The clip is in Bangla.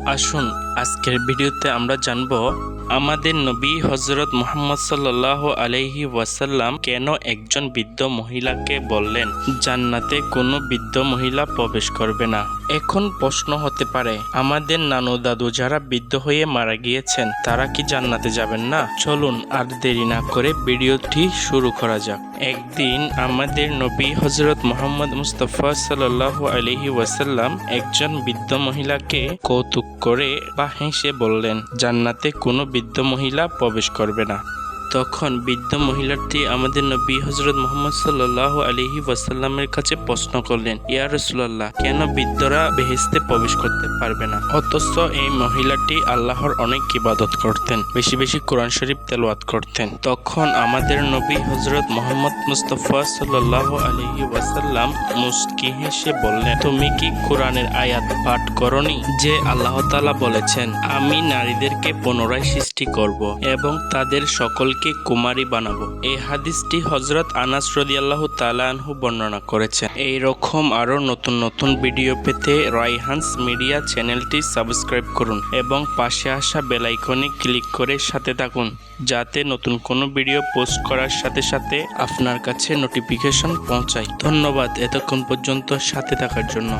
আসুন আজকের ভিডিওতে আমরা জানব আমাদের নবী হযরত মুহাম্মদ সাল্লাল্লাহু আলাইহি ওয়াসাল্লাম কেন একজন বৃদ্ধ মহিলাকে বললেন জান্নাতে কোনো বৃদ্ধ মহিলা প্রবেশ করবে না। এখন প্রশ্ন হতে পারে, আমাদের নানু দাদু যারা বৃদ্ধ হয়ে মারা গিয়েছেন তারা কি জান্নাতে যাবেন না? চলুন আর দেরি না করে ভিডিওটি শুরু করা যাক। একদিন আমাদের নবী হযরত মুহাম্মদ মুস্তাফা সাল্লাল্লাহু আলাইহি ওয়াসাল্লাম একজন বৃদ্ধ মহিলাকে কৌতুক করে বা হেসে বললেন জান্নাতে কোনো বৃদ্ধ মহিলা প্রবেশ করবে না। তখন বৃদ্ধ মহিলাটি আমাদের নবী হযরত মুহাম্মদ সাল্লাল্লাহু আলাইহি ওয়াসাল্লামের কাছে প্রশ্ন করলেন, ইয়া রাসূলুল্লাহ, কেন বৃদ্ধরা বেহেশতে প্রবেশ করতে পারবে না? অথচ এই মহিলাটি আল্লাহর অনেক ইবাদত করতেন, বেশি বেশি কোরআন শরীফ তেলাওয়াত করতেন। তখন আমাদের নবী হযরত মুহাম্মদ মুস্তাফা সাল্লাল্লাহু আলাইহি ওয়াসাল্লাম মুস্কি হেসে বললেন, তুমি কি কোরআনের আয়াত পাঠ করনি যে আল্লাহ তাআলা বলেছেন, আমি নারীদেরকে পুনরায় সৃষ্টি করব এবং তাদের সকলকে কুমারী বানাবো? এই হাদিসটি হযরত আনাস রাদিয়াল্লাহু তাআলা আনহু বর্ণনা করেছেন। এই রকম আরো নতুন নতুন ভিডিও পেতে রায়হানস মিডিয়া চ্যানেলটি সাবস্ক্রাইব করুন এবং পাশে আসা বেল আইকনে ক্লিক করে সাথে থাকুন, যাতে নতুন কোনো ভিডিও পোস্ট করার সাথে সাথে আপনার কাছে নোটিফিকেশন পৌঁছায়। ধন্যবাদ এতক্ষণ পর্যন্ত সাথে থাকার জন্য।